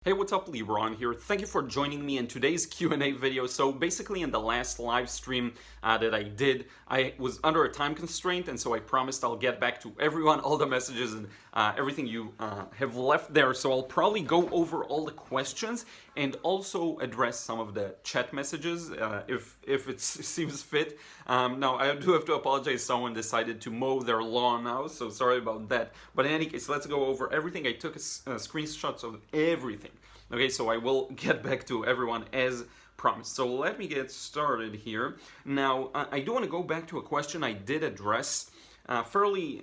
Hey, what's up, Liron here. Thank you for joining me in today's Q&A video. So basically in the last live stream that I did, I was under a time constraint, and so I promised I'll get back to everyone, all the messages and everything you have left there. So I'll probably go over all the questions and also address some of the chat messages if it seems fit. Now, I do have to apologize. Someone decided to mow their lawn now, so sorry about that. But in any case, let's go over everything. I took screenshots of everything. Okay, so I will get back to everyone as promised. So let me get started here. Now, I do want to go back to a question I did address fairly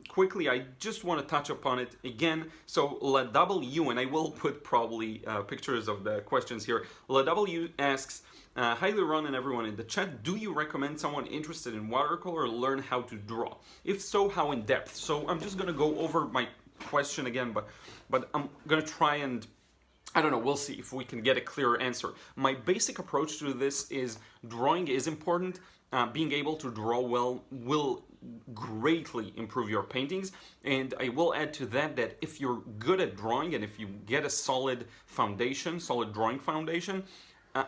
quickly. I just want to touch upon it again. So LaW, and I will put probably pictures of the questions here. LaW asks, hi Liron and everyone in the chat, do you recommend someone interested in watercolor learn how to draw? If so, how in depth? So I'm just going to go over my question again, but I'm going to try and I don't know, we'll see if we can get a clearer answer. My basic approach to this is drawing is important. Being able to draw well will greatly improve your paintings. And I will add to that that if you're good at drawing and if you get a solid foundation, solid drawing foundation,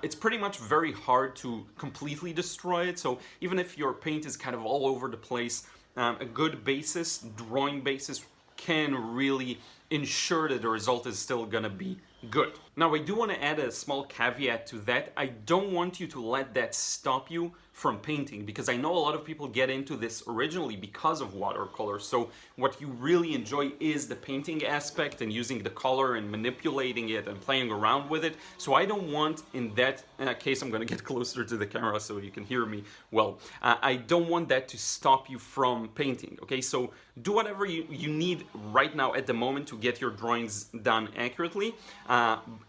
it's pretty much very hard to completely destroy it. So even if your paint is kind of all over the place, a good basis, drawing basis, can really ensure that the result is still gonna be good. Now, I do want to add a small caveat to that. I don't want you to let that stop you from painting, because I know a lot of people get into this originally because of watercolor. So what you really enjoy is the painting aspect and using the color and manipulating it and playing around with it. So I don't want, in that case, I'm going to get closer to the camera so you can hear me well. I don't want that to stop you from painting. Okay, so do whatever you need right now at the moment to get your drawings done accurately,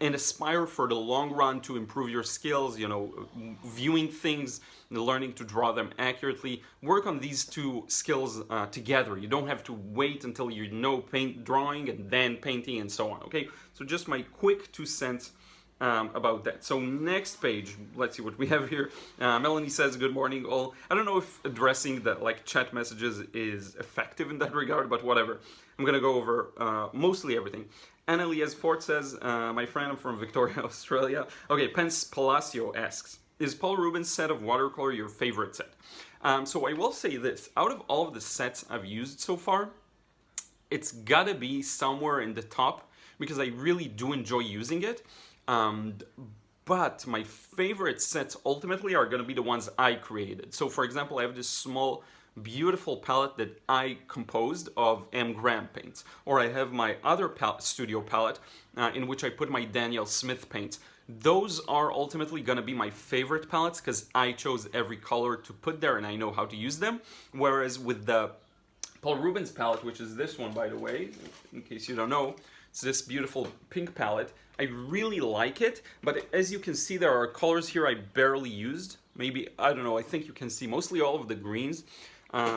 and aspire for the long run to improve your skills, you know, viewing things, learning to draw them accurately. Work on these two skills together. You don't have to wait until you know drawing and then painting and so on. Okay, so just my quick 2 cents about that. So next page, let's see what we have here. Melanie says, good morning all. I don't know if addressing the chat messages is effective in that regard, but whatever. I'm gonna go over mostly everything. Annalise Ford says, my friend, I'm from Victoria, Australia. Okay, Pence Palacio asks, is Paul Rubens' set of watercolor your favorite set? So I will say this, out of all of the sets I've used so far, it's gotta be somewhere in the top because I really do enjoy using it. But my favorite sets ultimately are gonna be the ones I created. So for example, I have this small beautiful palette that I composed of M. Graham paints, or I have my other studio palette in which I put my Daniel Smith paints. Those are ultimately going to be my favorite palettes because I chose every color to put there and I know how to use them. Whereas with the Paul Rubens palette, which is this one, by the way, in case you don't know, it's this beautiful pink palette. I really like it, but as you can see, there are colors here I barely used. Maybe, I don't know, I think you can see mostly all of the greens.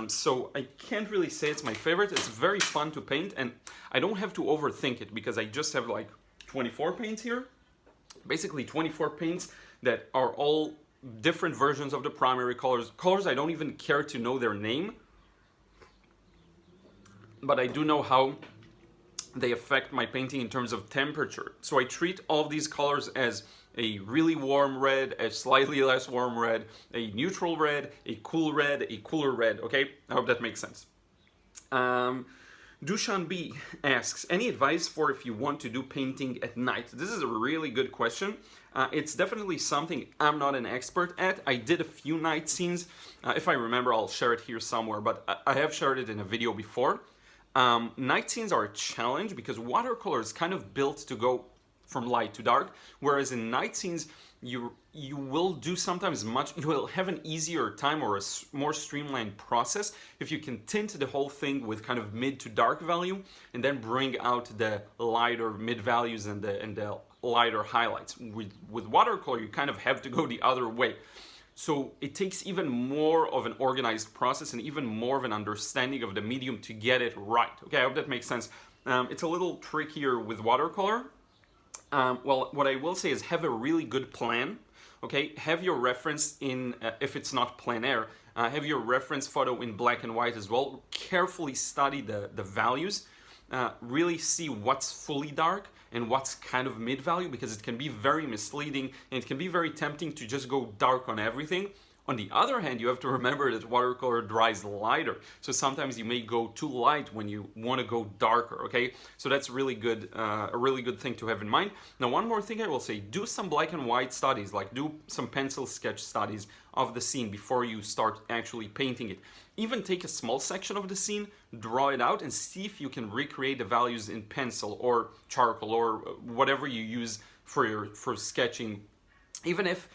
So I can't really say it's my favorite. It's very fun to paint and I don't have to overthink it because I just have like 24 paints here. Basically 24 paints that are all different versions of the primary colors. Colors I don't even care to know their name, but I do know how they affect my painting in terms of temperature. So I treat all of these colors as a really warm red, a slightly less warm red, a neutral red, a cooler red, okay? I hope that makes sense. Dushan B asks, any advice for if you want to do painting at night? This is a really good question. It's definitely something I'm not an expert at. I did a few night scenes. If I remember, I'll share it here somewhere, but I have shared it in a video before. Night scenes are a challenge because watercolor is kind of built to go from light to dark, whereas in night scenes you will do sometimes you will have an easier time or a more streamlined process if you can tint the whole thing with kind of mid to dark value and then bring out the lighter mid values and the lighter highlights. With watercolor you kind of have to go the other way. So it takes even more of an organized process and even more of an understanding of the medium to get it right. Okay, I hope that makes sense. It's a little trickier with watercolor. Well, what I will say is have a really good plan. Okay, have your reference in, if it's not plein air, have your reference photo in black and white as well. Carefully study the values really see what's fully dark and what's kind of mid-value, because it can be very misleading and it can be very tempting to just go dark on everything. On the other hand, you have to remember that watercolor dries lighter, so sometimes you may go too light when you want to go darker, okay? So that's really good, a really good thing to have in mind. Now, one more thing I will say, do some black and white studies, like do some pencil sketch studies of the scene before you start actually painting it. Even take a small section of the scene, draw it out, and see if you can recreate the values in pencil or charcoal or whatever you use for sketching, even if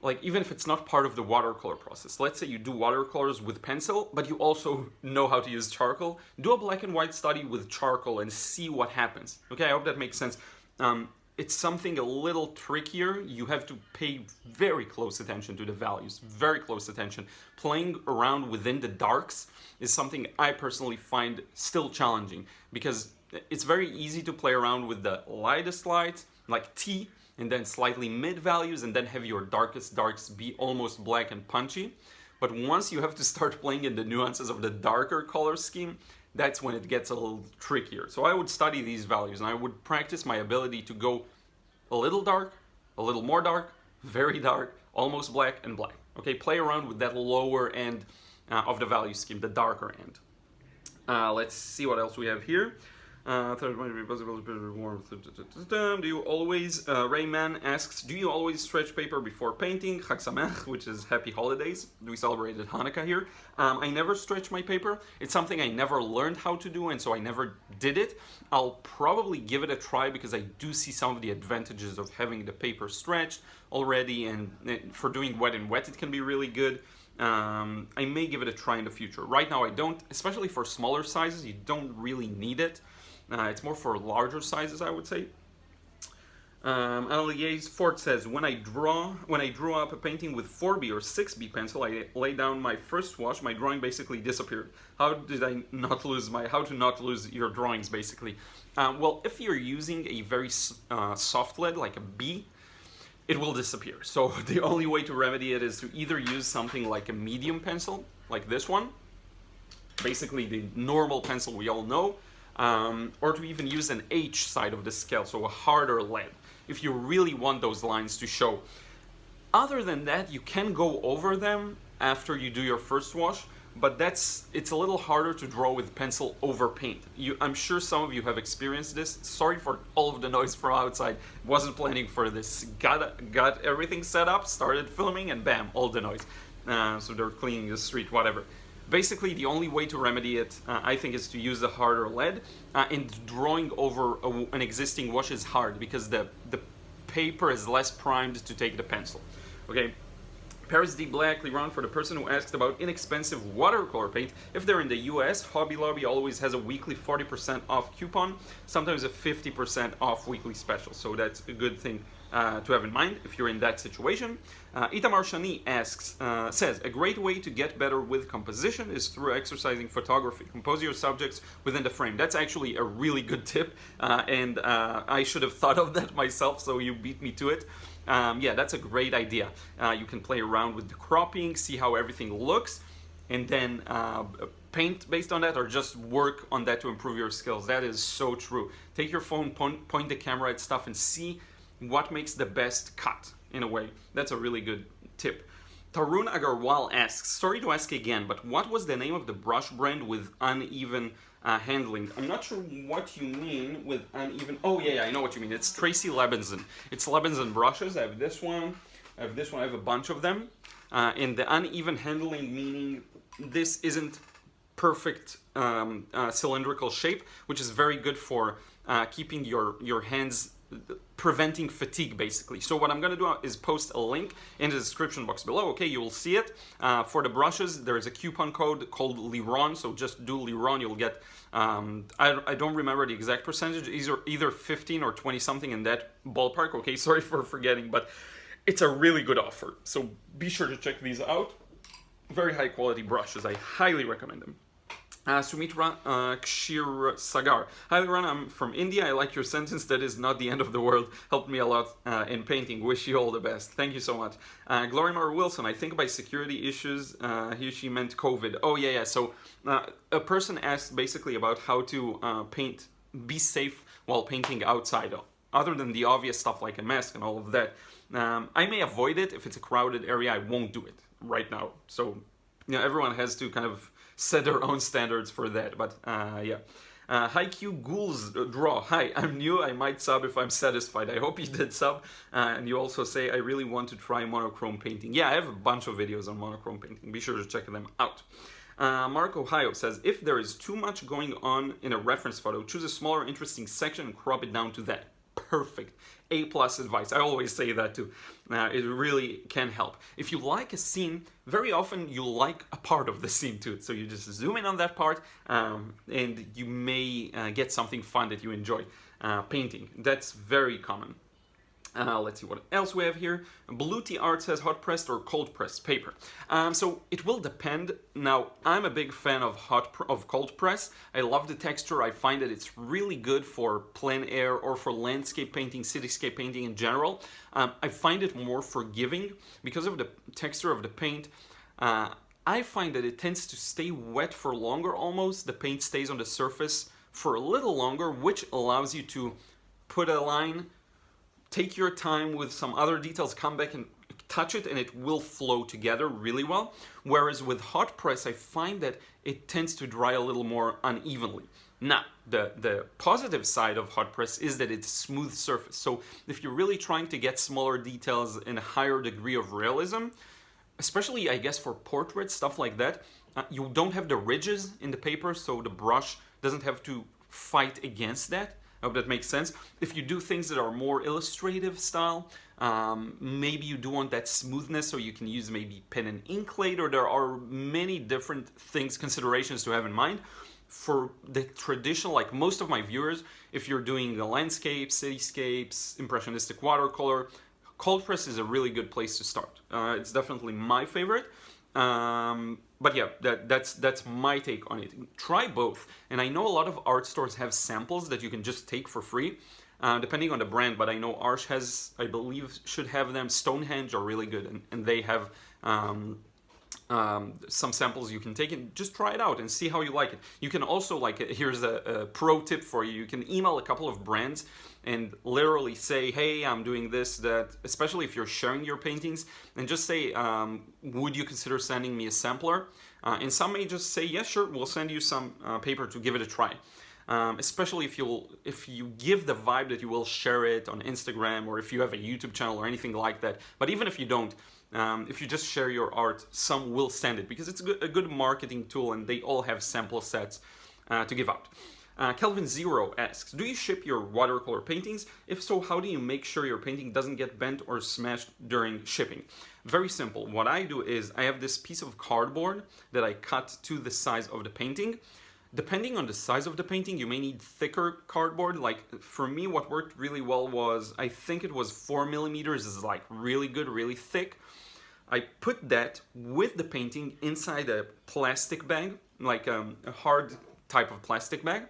it's not part of the watercolor process. Let's say you do watercolors with pencil, but you also know how to use charcoal. Do a black and white study with charcoal and see what happens. Okay, I hope that makes sense. It's something a little trickier. You have to pay very close attention to the values, very close attention. Playing around within the darks is something I personally find still challenging, because it's very easy to play around with the lightest light, like T, and then slightly mid values, and then have your darkest darks be almost black and punchy. But once you have to start playing in the nuances of the darker color scheme, that's when it gets a little trickier. So I would study these values, and I would practice my ability to go a little dark, a little more dark, very dark, almost black, and black. Okay, play around with that lower end of the value scheme, the darker end. Let's see what else we have here. Third might be possible to warm. Do you always, Rayman asks, do you always stretch paper before painting? Chag Sameach, which is happy holidays. We celebrated Hanukkah here. I never stretch my paper. It's something I never learned how to do, and so I never did it. I'll probably give it a try, because I do see some of the advantages of having the paper stretched already, and for doing wet and wet it can be really good. I may give it a try in the future. Right now I don't, especially for smaller sizes, you don't really need it. It's more for larger sizes, I would say. Annelies Ford says, when I drew up a painting with 4B or 6B pencil, I laid down my first wash, my drawing basically disappeared. How to not lose your drawings, basically? Well, if you're using a very soft lead, like a B, it will disappear. So the only way to remedy it is to either use something like a medium pencil, like this one, basically the normal pencil we all know, or to even use an H side of the scale, so a harder lead, if you really want those lines to show. Other than that, you can go over them after you do your first wash, but it's a little harder to draw with pencil over paint. I'm sure some of you have experienced this. Sorry for all of the noise from outside. Wasn't planning for this. Got everything set up, started filming, and bam, all the noise. So they're cleaning the street, whatever. Basically, the only way to remedy it, I think, is to use a harder lead. And drawing over an existing wash is hard, because the paper is less primed to take the pencil. Okay. Paris D. Black, Liron, for the person who asked about inexpensive watercolor paint, if they're in the US, Hobby Lobby always has a weekly 40% off coupon, sometimes a 50% off weekly special. So that's a good thing to have in mind if you're in that situation. Itamar Shani says, a great way to get better with composition is through exercising photography. Compose your subjects within the frame. That's actually a really good tip, and I should have thought of that myself, so you beat me to it. Yeah, that's a great idea. You can play around with the cropping, see how everything looks, and then paint based on that, or just work on that to improve your skills. That is so true. Take your phone, point the camera at stuff, and see what makes the best cut, in a way. That's a really good tip. Tarun Agarwal asks, sorry to ask again, but what was the name of the brush brand with uneven handling? I'm not sure what you mean with uneven. Oh yeah, I know what you mean. It's Tracy Lebenzon. It's Lebenzon brushes. I have this one. I have a bunch of them. And the uneven handling meaning this isn't perfect cylindrical shape, which is very good for keeping your hands, preventing fatigue, basically. So what I'm going to do is post a link in the description box below. Okay, you will see it. For the brushes, there is a coupon code called Liron, so just do Liron. You'll get, I don't remember the exact percentage, either 15 or 20 something in that ballpark. Okay, sorry for forgetting, but it's a really good offer. So be sure to check these out. Very high quality brushes. I highly recommend them. Sumitra Kshir Sagar. Hi Liron, I'm from India. I like your sentence. That is not the end of the world. Helped me a lot in painting. Wish you all the best. Thank you so much. Glorimar Wilson. I think by security issues, she meant COVID. Oh yeah. So a person asked basically about how to paint, be safe while painting outside. Other than the obvious stuff like a mask and all of that, I may avoid it if it's a crowded area. I won't do it right now. So everyone has to kind of set their own standards for that, but yeah. Hi Q Ghouls Draw. Hi, I'm new. I might sub if I'm satisfied. I hope you did sub. And you also say, I really want to try monochrome painting. Yeah, I have a bunch of videos on monochrome painting. Be sure to check them out. Mark Ohio says, if there is too much going on in a reference photo, choose a smaller, interesting section and crop it down to that. Perfect. A+ advice. I always say that too. It really can help. If you like a scene, very often you like a part of the scene too. So you just zoom in on that part and you may get something fun that you enjoy painting. That's very common. Let's see what else we have here. Blue Tea Art says hot pressed or cold pressed paper. So it will depend. Now I'm a big fan of cold press. I love the texture. I find that it's really good for plein air or for landscape painting, cityscape painting in general. I find it more forgiving because of the texture of the paint. I find that it tends to stay wet for longer almost. The paint stays on the surface for a little longer, which allows you to put a line, take your time with some other details, come back and touch it, and it will flow together really well. Whereas with hot press, I find that it tends to dry a little more unevenly. Now, the positive side of hot press is that it's a smooth surface. So if you're really trying to get smaller details and a higher degree of realism, especially I guess for portraits, stuff like that, you don't have the ridges in the paper, so the brush doesn't have to fight against that. I hope that makes sense. If you do things that are more illustrative style, maybe you do want that smoothness, so you can use maybe pen and ink later. There are many different things, considerations to have in mind. For the traditional, like most of my viewers, if you're doing the landscapes, cityscapes, impressionistic watercolor, cold press is a really good place to start. It's definitely my favorite. But yeah, that's my take on it. Try both. And I know a lot of art stores have samples that you can just take for free, depending on the brand. But I know Arch has, I believe, should have them. Stonehenge are really good, and they have some samples you can take and just try it out and see how you like it. You can also, like, here's a pro tip for you. You can email a couple of brands and literally say, hey, I'm doing this, that, especially if you're sharing your paintings, and just say, would you consider sending me a sampler? And some may just say, yeah, sure, we'll send you some paper to give it a try. Especially if you give the vibe that you will share it on Instagram, or if you have a YouTube channel or anything like that. But even if you don't, if you just share your art, some will send it, because it's a good marketing tool, and they all have sample sets to give out. Kelvin Zero asks, do you ship your watercolor paintings? If so, how do you make sure your painting doesn't get bent or smashed during shipping? Very simple. What I do is I have this piece of cardboard that I cut to the size of the painting. Depending on the size of the painting, you may need thicker cardboard. Like for me, what worked really well was, I think it was 4 millimeters, is like really good, really thick. I put that with the painting inside a plastic bag, like a hard type of plastic bag.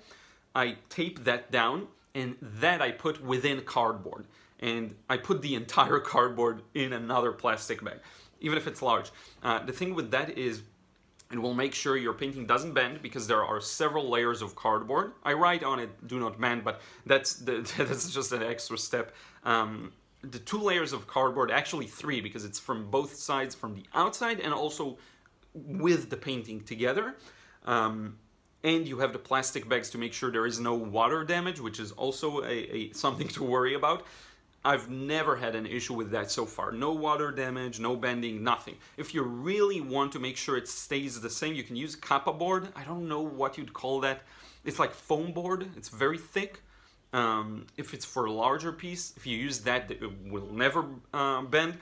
I tape that down, and that I put within cardboard. And I put the entire cardboard in another plastic bag, even if it's large. The thing with that is, it will make sure your painting doesn't bend, because there are several layers of cardboard. I write on it, do not bend, but that's just an extra step. The 2 layers of cardboard, actually 3, because it's from both sides, from the outside and also with the painting together. And you have the plastic bags to make sure there is no water damage, which is also something to worry about. I've never had an issue with that so far. No water damage, no bending, nothing. If you really want to make sure it stays the same, you can use kappa board. I don't know what you'd call that. It's like foam board. It's very thick. If it's for a larger piece, if you use that, it will never bend.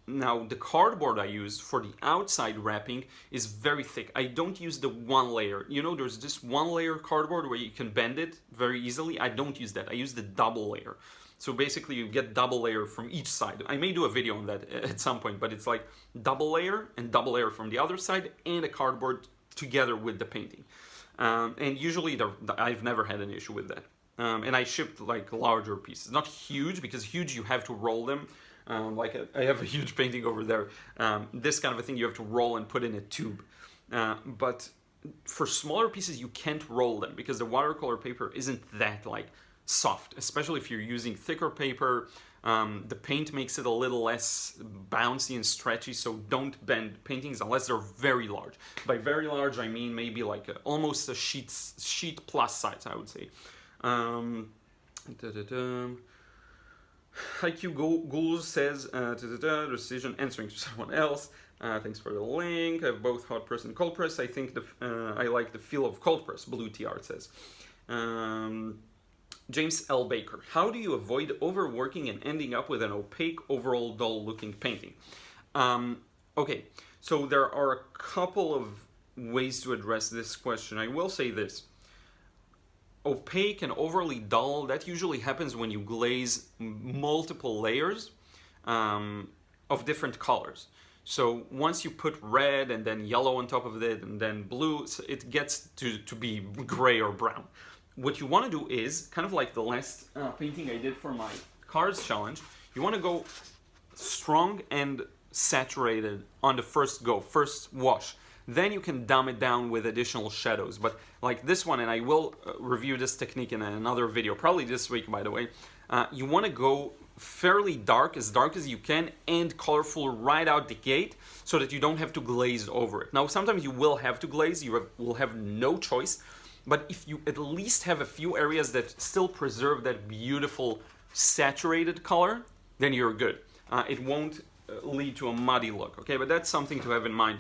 Now, the cardboard I use for the outside wrapping is very thick. I don't use the 1 layer. You know, there's this 1 layer cardboard where you can bend it very easily. I don't use that. I use the double layer. So basically you get double layer from each side. I may do a video on that at some point, but it's like double layer and double layer from the other side, and a cardboard together with the painting. And usually I've never had an issue with that. And I shipped like larger pieces, not huge, because huge you have to roll them. I have a huge painting over there. This kind of a thing you have to roll and put in a tube. But for smaller pieces you can't roll them because the watercolor paper isn't that like soft, especially if you're using thicker paper. The paint makes it a little less bouncy and stretchy, so don't bend paintings unless they're very large. By very large I mean maybe like almost a sheet plus size, I would say. IQ Ghouls says, decision answering to someone else. Thanks for the link. I have both hot press and cold press. I think I like the feel of cold press, Blue TR says. James L. Baker, how do you avoid overworking and ending up with an opaque, overall dull looking painting? Okay, so there are a couple of ways to address this question. I will say this. Opaque and overly dull, that usually happens when you glaze multiple layers of different colors. So once you put red and then yellow on top of it and then blue, it gets to be gray or brown. What you want to do is, kind of like the last painting I did for my Cars challenge, you want to go strong and saturated on the first wash. Then you can dumb it down with additional shadows. But like this one, and I will review this technique in another video, probably this week, by the way, you want to go fairly dark as you can, and colorful right out the gate, so that you don't have to glaze over it. Now, sometimes you will have to glaze, will have no choice, but if you at least have a few areas that still preserve that beautiful saturated color, then you're good. It won't lead to a muddy look, okay? But that's something to have in mind.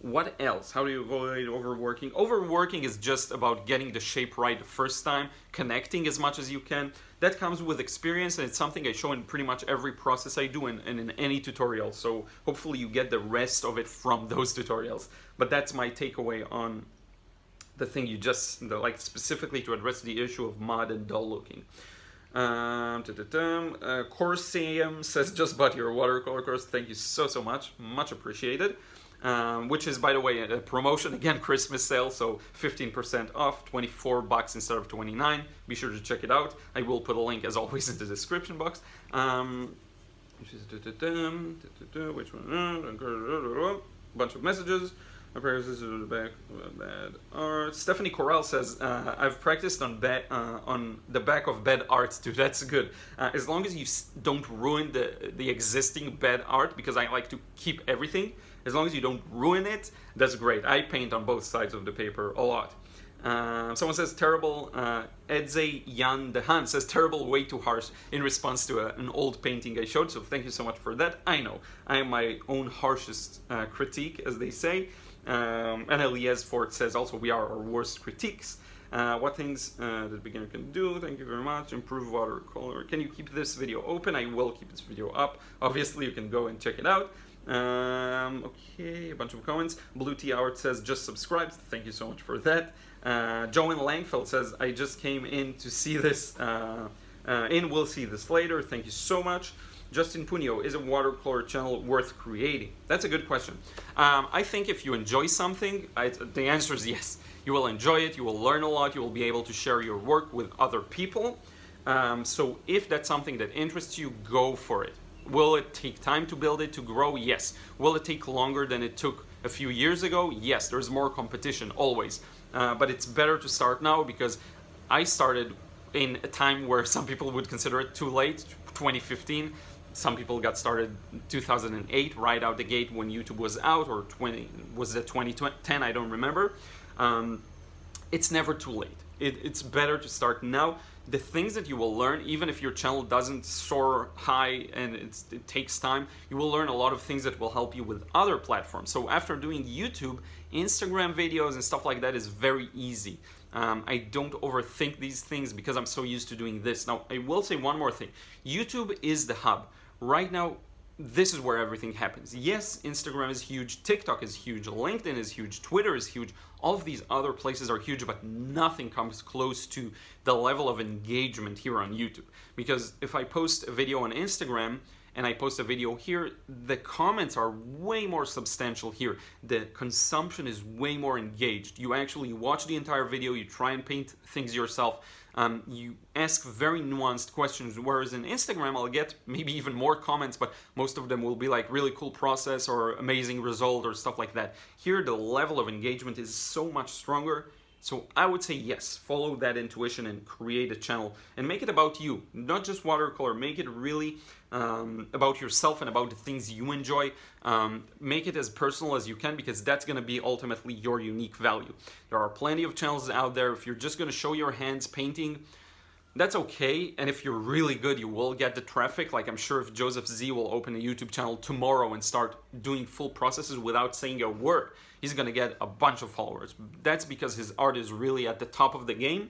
What else? How do you avoid overworking? Overworking is just about getting the shape right the first time, connecting as much as you can. That comes with experience, and it's something I show in pretty much every process I do and in any tutorial. So hopefully you get the rest of it from those tutorials. But that's my takeaway on the thing you just, like specifically to address the issue of mud and dull looking. Corsium says, just bought your watercolor course. Thank you so much. Much appreciated. Which is, by the way, a promotion, again, Christmas sale, so 15% off, $24 instead of $29. Be sure to check it out. I will put a link, as always, in the description box. Which one? Bunch of messages. Bad art. Stephanie Corral says, I've practiced on the back of bad art too. That's good. As long as you don't ruin the existing bad art, because I like to keep everything. As long as you don't ruin it, that's great. I paint on both sides of the paper a lot. Someone says terrible. Edze Jan Dehan says terrible, way too harsh, in response to an old painting I showed. So thank you so much for that. I know I am my own harshest critique, as they say. And Elias Ford says also, we are our worst critiques. What things the beginner can do? Thank you very much. Improve watercolor. Can you keep this video open? I will keep this video up. Obviously, you can go and check it out. Okay, a bunch of comments. Blue Tea Howard says, just subscribed. Thank you so much for that. Joan Langfeld says, I just came in to see this, we'll see this later. Thank you so much. Justin Punio, is a watercolor channel worth creating? That's a good question. I think if you enjoy something, the answer is yes. You will enjoy it, you will learn a lot, you will be able to share your work with other people. So if that's something that interests you, go for it. Will it take time to build it, to grow? Yes. Will it take longer than it took a few years ago? Yes, there's more competition, always. But it's better to start now, because I started in a time where some people would consider it too late, 2015. Some people got started in 2008, right out the gate when YouTube was out, or 2010, I don't remember. It's never too late. It's better to start now. The things that you will learn, even if your channel doesn't soar high and it takes time, you will learn a lot of things that will help you with other platforms. So after doing YouTube, Instagram videos and stuff like that is very easy. I don't overthink these things because I'm so used to doing this. Now, I will say one more thing. YouTube is the hub. Right now, this is where everything happens. Yes, Instagram is huge, TikTok is huge, LinkedIn is huge, Twitter is huge. All of these other places are huge, but nothing comes close to the level of engagement here on YouTube. Because if I post a video on Instagram and I post a video here, the comments are way more substantial here. The consumption is way more engaged. You actually watch the entire video, you try and paint things yourself, you ask very nuanced questions, whereas in Instagram I'll get maybe even more comments, but most of them will be like really cool process or amazing result or stuff like that. Here the level of engagement is so much stronger. So I would say yes, follow that intuition and create a channel and make it about you, not just watercolor. Make it really about yourself and about the things you enjoy. Make it as personal as you can, because that's going to be ultimately your unique value. There are plenty of channels out there. If you're just going to show your hands painting, that's okay, and if you're really good, you will get the traffic. Like I'm sure if Joseph Z will open a YouTube channel tomorrow and start doing full processes without saying a word, he's gonna get a bunch of followers. That's because his art is really at the top of the game.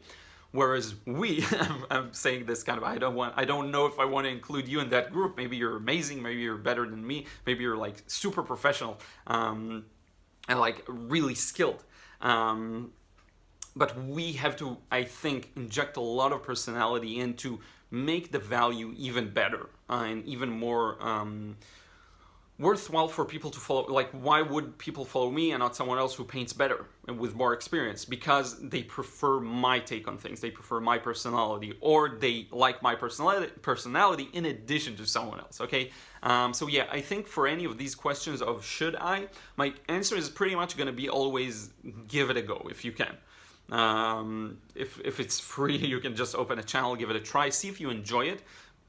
Whereas we, I'm saying this kind of, I don't know if I want to include you in that group. Maybe you're amazing, maybe you're better than me, maybe you're like super professional and like really skilled. But we have to, I think, inject a lot of personality in to make the value even better and even more worthwhile for people to follow. Like, why would people follow me and not someone else who paints better and with more experience? Because they prefer my take on things, they prefer my personality, or they like my personality in addition to someone else, okay? So yeah, I think for any of these questions of should I, my answer is pretty much going to be always give it a go if you can. If it's free, you can just open a channel, give it a try, see if you enjoy it.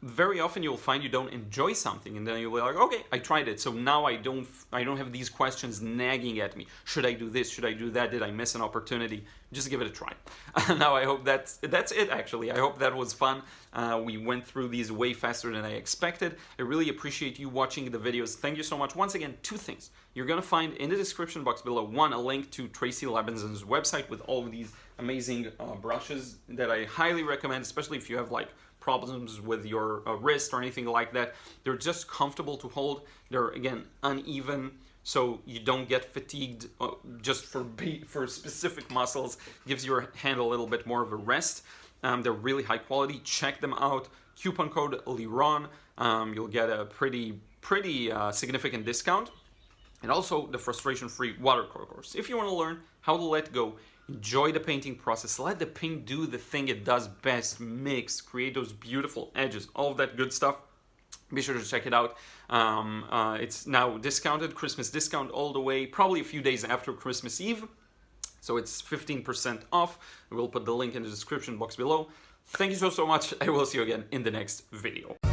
Very often you'll find you don't enjoy something, and then you'll be like, okay, I tried it, so now I don't have these questions nagging at me. Should I do this? Should I do that? Did I miss an opportunity? Just give it a try. Now I hope that's it, actually. I hope that was fun. We went through these way faster than I expected. I really appreciate you watching the videos. Thank you so much. Once again, two things. You're going to find in the description box below, one, a link to Tracy Lebenzon's website with all of these amazing brushes that I highly recommend, especially if you have like problems with your wrist or anything like that. They're just comfortable to hold. They're, again, uneven, so you don't get fatigued just for specific muscles. Gives your hand a little bit more of a rest. They're really high quality. Check them out. Coupon code Liron. You'll get a pretty significant discount. And also the frustration-free watercolor course. If you want to learn how to let go, enjoy the painting process, let the paint do the thing it does best, mix, create those beautiful edges, all of that good stuff, be sure to check it out. It's now discounted, Christmas discount all the way, probably a few days after Christmas Eve. So it's 15% off. We'll put the link in the description box below. Thank you so much. I will see you again in the next video.